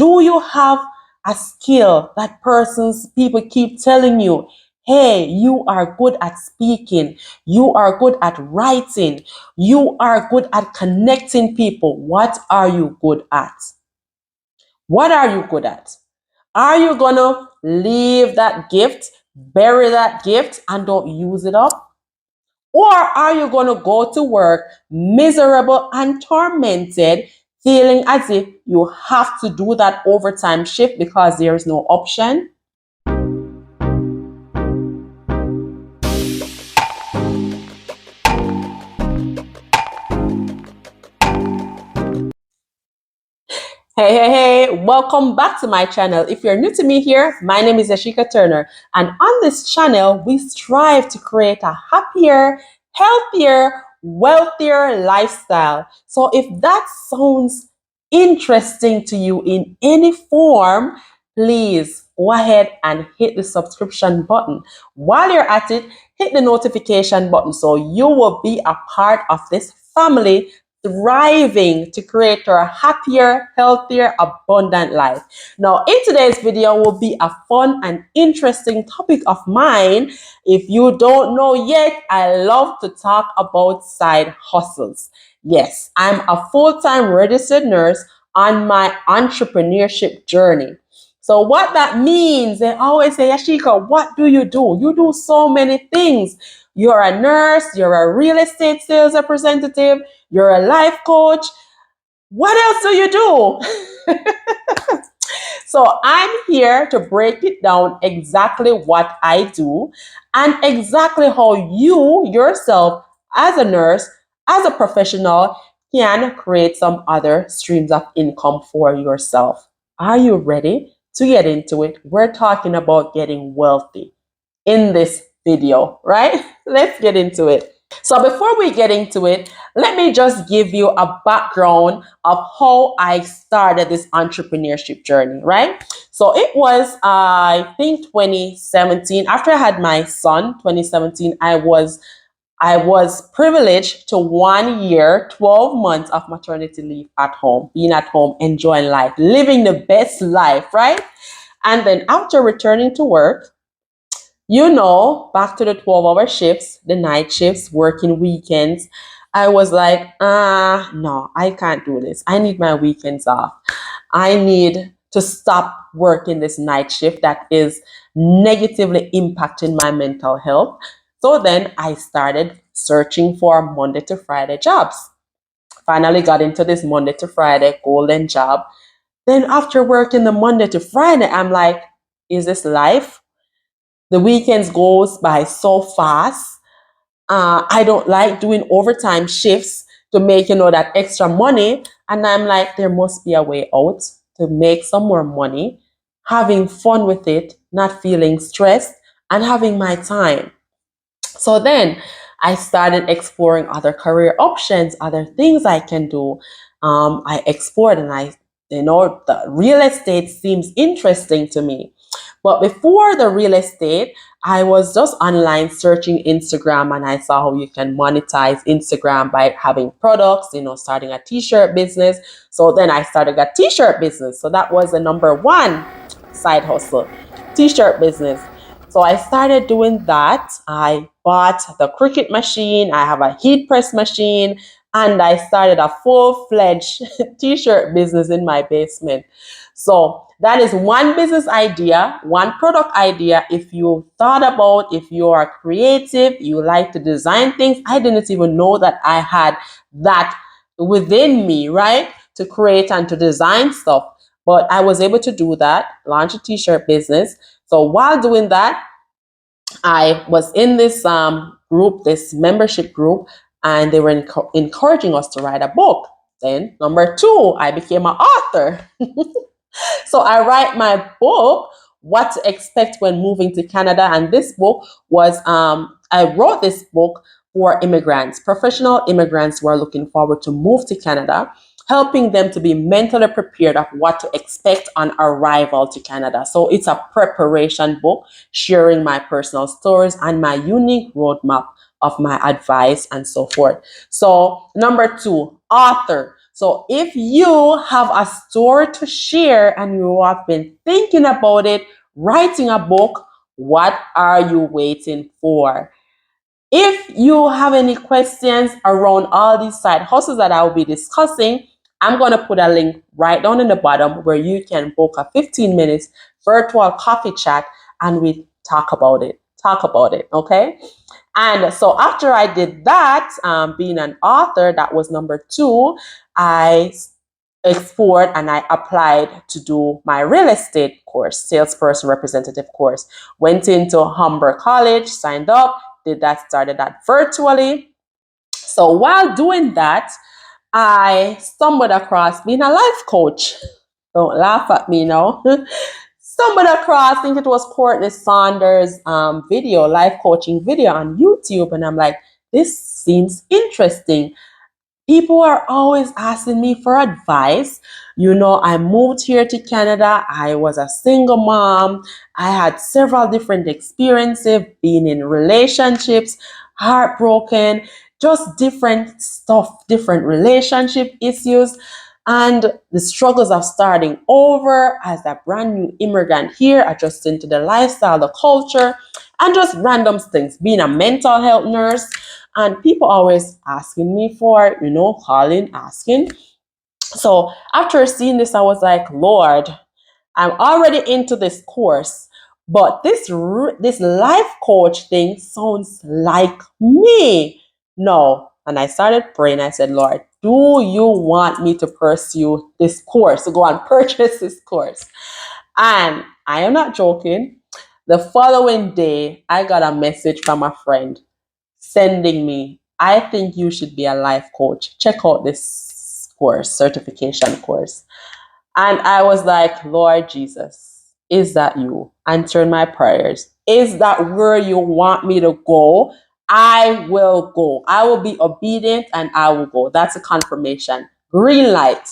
Do you have a skill that people keep telling you, hey, you are good at speaking, you are good at writing, you are good at connecting people? What are you good at? What are you good at? Are you gonna leave that gift, bury that gift, and don't use it up? Or are you going to go to work miserable and tormented, feeling as if you have to do that overtime shift because there is no option? Hey, hey, hey, welcome back to my channel. If you're new to me here, my name is Yashika Turner, and on this channel, we strive to create a happier, healthier, wealthier lifestyle. So if that sounds interesting to you in any form, please go ahead and hit the subscription button. While you're at it, hit the notification button so you will be a part of this family thriving to create a happier, healthier, abundant life. Now, in today's video will be a fun and interesting topic of mine. If you don't know yet, I love to talk about side hustles. Yes, I'm a full-time registered nurse on my entrepreneurship journey. So what that means, they always say, Yashika, what do? You do so many things. You're a nurse, you're a real estate sales representative, you're a life coach. What else do you do? So I'm here to break it down exactly what I do and exactly how you yourself as a nurse, as a professional, can create some other streams of income for yourself. Are you ready to get into it? We're talking about getting wealthy in this video, right? Let's get into it. So before we get into it, let me just give you a background of how I started this entrepreneurship journey, right? So it was, I think, 2017. After I had my son, 2017, I was privileged to 1 year, 12 months of maternity leave at home, being at home, enjoying life, living the best life, right? And then after returning to work, back to the 12-hour shifts, the night shifts, working weekends. I was like, no, I can't do this. I need my weekends off. I need to stop working this night shift that is negatively impacting my mental health. So then I started searching for Monday to Friday jobs. Finally got into this Monday to Friday golden job. Then after working the Monday to Friday, I'm like, is this life? The weekends goes by so fast. I don't like doing overtime shifts to make, that extra money. And I'm like, there must be a way out to make some more money, having fun with it, not feeling stressed, and having my time. So then I started exploring other career options, other things I can do. I explored and the real estate seems interesting to me. But before the real estate, I was just online searching Instagram and I saw how you can monetize Instagram by having products, starting a t-shirt business. So then I started a t-shirt business. So that was the number one side hustle, t-shirt business. So I started doing that. I bought the Cricut machine. I have a heat press machine and I started a full-fledged t-shirt business in my basement. So that is one business idea, one product idea. If you thought about, if you are creative, you like to design things, I didn't even know that I had that within me, right? To create and to design stuff. But I was able to do that, launch a t-shirt business. So while doing that, I was in this group, this membership group, and they were encouraging us to write a book. Then number two, I became an author. So I write my book, What to Expect When Moving to Canada. And this book was, I wrote this book for immigrants, professional immigrants who are looking forward to move to Canada, helping them to be mentally prepared of what to expect on arrival to Canada. So it's a preparation book sharing my personal stories and my unique roadmap of my advice and so forth. So number two, author. So if you have a story to share and you have been thinking about it, writing a book, what are you waiting for? If you have any questions around all these side hustles that I will be discussing, I'm going to put a link right down in the bottom where you can book a 15 minutes virtual coffee chat and we talk about it. Talk about it, okay? And so after I did that, being an author, that was number two, I explored and I applied to do my real estate course, salesperson representative course. Went into Humber College, signed up, did that, started that virtually. So while doing that, I stumbled across being a life coach. Don't laugh at me now. Stumbled across, I think it was Courtney Saunders' video, life coaching video on YouTube, and I'm like, this seems interesting. People are always asking me for advice. I moved here to Canada. I was a single mom. I had several different experiences, being in relationships, heartbroken, just different stuff, different relationship issues, and the struggles of starting over as a brand new immigrant here, adjusting to the lifestyle, the culture, and just random things, being a mental health nurse. And people always asking me for, calling, asking. So after seeing this, I was like, Lord, I'm already into this course, but this life coach thing sounds like me. No. And I started praying. I said, Lord, do you want me to pursue this course, to go and purchase this course? And I am not joking. The following day, I got a message from a friend sending me, I think you should be a life coach. Check out this course, certification course. And I was like, Lord Jesus, is that you? Answering my prayers. Is that where you want me to go? I will go. I will be obedient and I will go. That's a confirmation. Green light.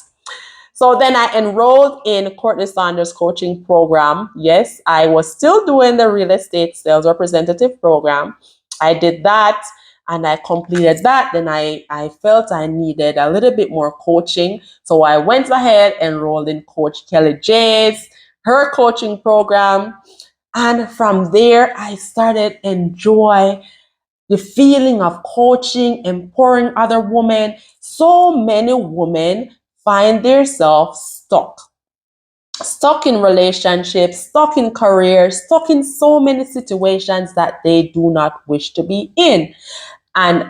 So then I enrolled in Courtney Saunders coaching program. Yes, I was still doing the real estate sales representative program. I did that and I completed that. Then I felt I needed a little bit more coaching. So I went ahead, enrolled in Coach Kelly J's, her coaching program. And from there, I started enjoy the feeling of coaching, empowering other women. So many women find themselves stuck in relationships, stuck in careers, stuck in so many situations that they do not wish to be in. And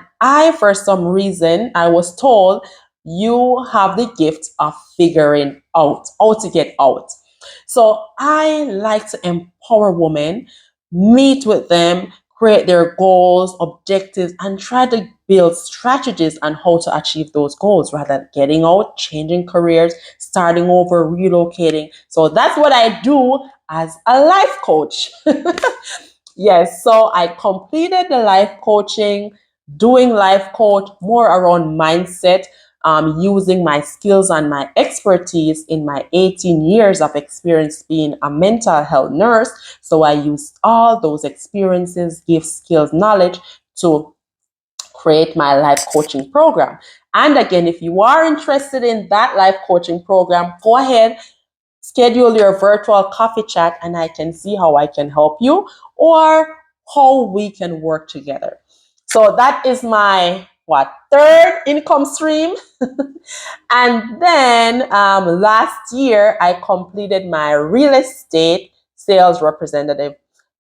for some reason, I was told you have the gift of figuring out how to get out. So I like to empower women, meet with them, create their goals, objectives, and try to build strategies on how to achieve those goals rather than getting out, changing careers, starting over, relocating. So that's what I do as a life coach. Yes, so I completed the life coaching, doing life coach more around mindset, using my skills and my expertise in my 18 years of experience being a mental health nurse. So I used all those experiences, gifts, skills, knowledge to create my life coaching program. And again, if you are interested in that life coaching program, go ahead, schedule your virtual coffee chat, and I can see how I can help you or how we can work together. So that is my third income stream. And then last year I completed my real estate sales representative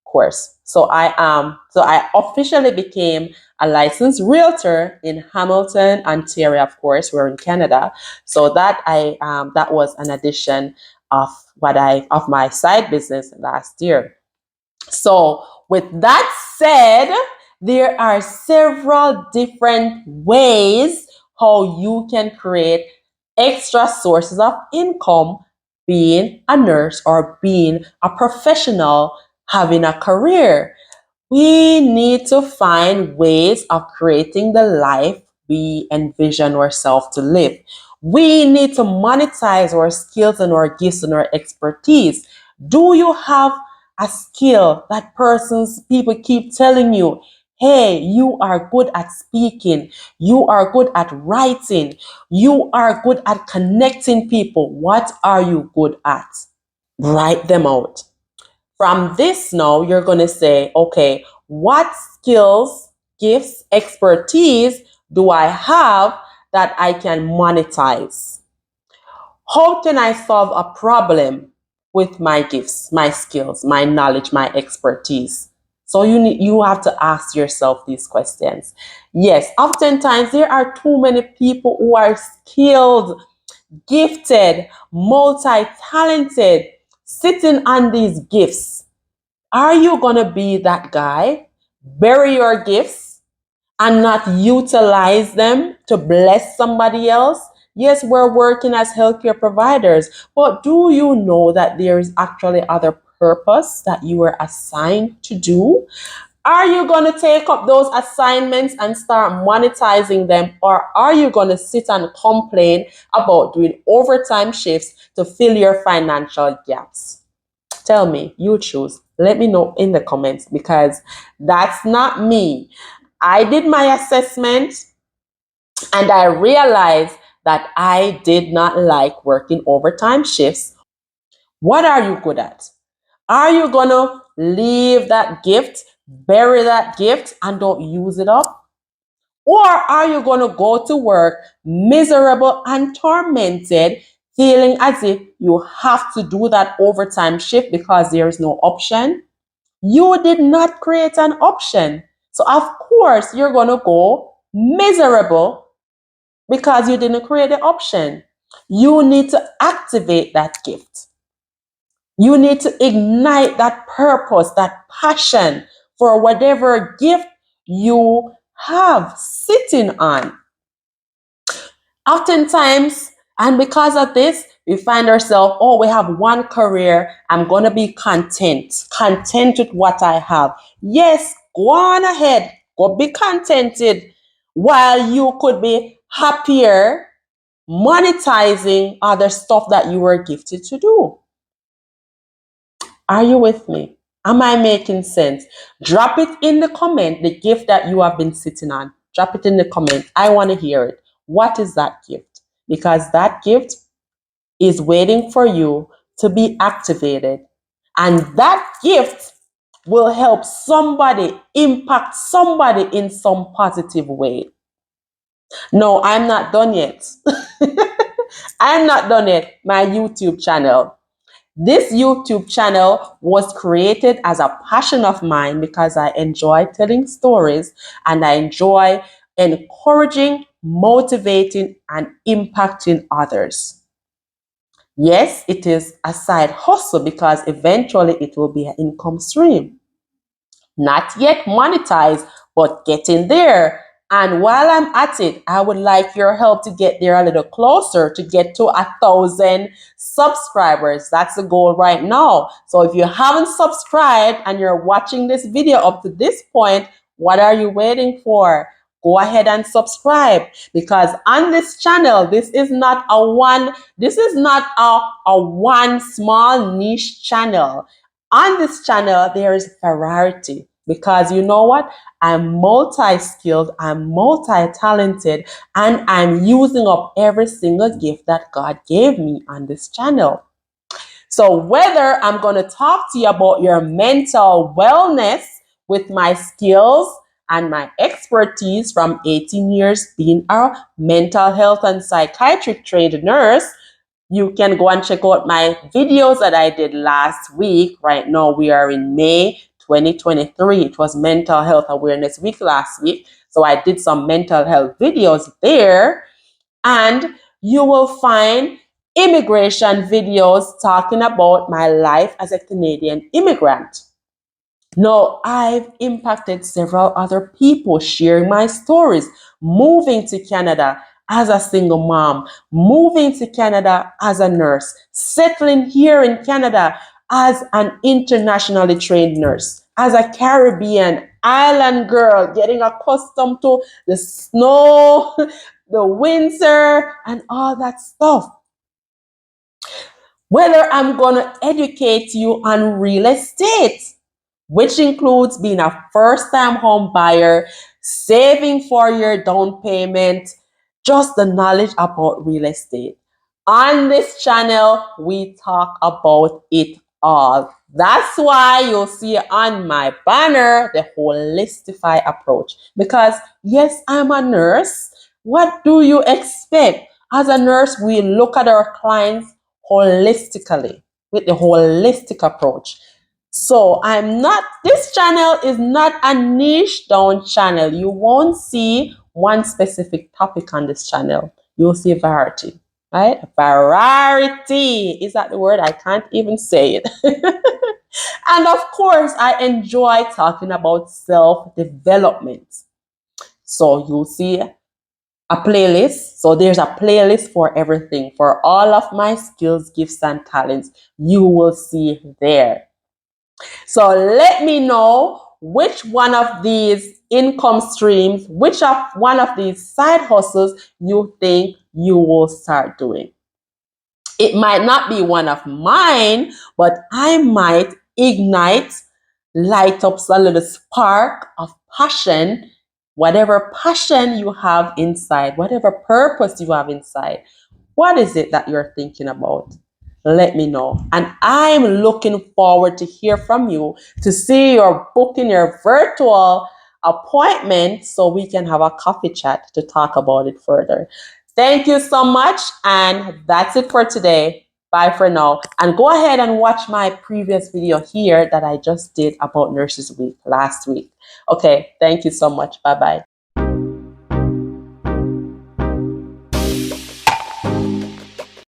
course. So I officially became a licensed realtor in Hamilton, Ontario. Of course, we're in Canada. So that was an addition of of my side business last year. So with that said, there are several different ways how you can create extra sources of income being a nurse or being a professional having a career. We need to find ways of creating the life we envision ourselves to live. We need to monetize our skills and our gifts and our expertise. Do you have a skill that people keep telling you, Hey, you are good at speaking. You are good at writing. You are good at connecting people. What are you good at? Write them out. From this now, you're going to say, okay, what skills, gifts, expertise do I have that I can monetize? How can I solve a problem with my gifts, my skills, my knowledge, my expertise? So you have to ask yourself these questions. Yes, oftentimes there are too many people who are skilled, gifted, multi-talented, sitting on these gifts. Are you going to be that guy? Bury your gifts and not utilize them to bless somebody else? Yes, we're working as healthcare providers, but do you know that there is actually other purpose that you were assigned to do? Are you going to take up those assignments and start monetizing them, or are you going to sit and complain about doing overtime shifts to fill your financial gaps? Tell me, you choose. Let me know in the comments, because that's not me. I did my assessment and I realized that I did not like working overtime shifts. What are you good at? Are you going to leave that gift, bury that gift, and don't use it up? Or are you going to go to work miserable and tormented, feeling as if you have to do that overtime shift because there is no option? You did not create an option. So, of course, you're going to go miserable because you didn't create the option. You need to activate that gift. You need to ignite that purpose, that passion for whatever gift you have sitting on. Oftentimes, and because of this, we find ourselves, oh, we have one career. I'm going to be content with what I have. Yes, go on ahead. Go be contented while you could be happier monetizing other stuff that you were gifted to do. Are you with me? Am I making sense? Drop it in the comment, the gift that you have been sitting on. Drop it in the comment. I want to hear it. What is that gift? Because that gift is waiting for you to be activated. And that gift will help somebody, impact somebody in some positive way. No, I'm not done yet. I'm not done yet. My YouTube channel. This YouTube channel was created as a passion of mine because I enjoy telling stories and I enjoy encouraging, motivating, and impacting others. Yes, it is a side hustle because eventually it will be an income stream. Not yet monetized, but getting there. And while I'm at it, I would like your help to get there a little closer, to get to 1,000 subscribers. That's the goal right now. So if you haven't subscribed and you're watching this video up to this point, what are you waiting for? Go ahead and subscribe, because on this channel, this is not a one small niche channel. On this channel, there is variety, because you know what? I'm multi-skilled, I'm multi-talented, and I'm using up every single gift that God gave me on this channel. So whether I'm going to talk to you about your mental wellness with my skills and my expertise from 18 years being a mental health and psychiatric trained nurse, you can go and check out my videos that I did last week. Right now, we are in May 2023. It was Mental Health Awareness Week last week. So I did some mental health videos there. And you will find immigration videos talking about my life as a Canadian immigrant. Now, I've impacted several other people sharing my stories, moving to Canada as a single mom, moving to Canada as a nurse, settling here in Canada as an internationally trained nurse, as a Caribbean island girl, getting accustomed to the snow, the winter, and all that stuff. Whether I'm going to educate you on real estate, which includes being a first-time home buyer, saving for your down payment, just the knowledge about real estate. On this channel, we talk about it all. That's why you'll see on my banner the Holistify approach. Because yes, I'm a nurse. What do you expect? As a nurse, we look at our clients holistically with the holistic approach. So this channel is not a niche down channel. You won't see one specific topic on this channel. You'll see variety, right? Variety. Is that the word? I can't even say it. And of course, I enjoy talking about self-development. So you'll see a playlist. So there's a playlist for everything, for all of my skills, gifts, and talents. You will see there. So let me know which one of these income streams, which of one of these side hustles you think you will start doing. It might not be one of mine, but I might light up a little spark of passion, whatever passion you have inside, whatever purpose you have inside. What is it that you're thinking about? Let me know. And I'm looking forward to hear from you, to see your booking your virtual appointment so we can have a coffee chat to talk about it further. Thank you so much. And that's it for today. Bye for now. And go ahead and watch my previous video here that I just did about Nurses Week last week. Okay. Thank you so much. Bye bye.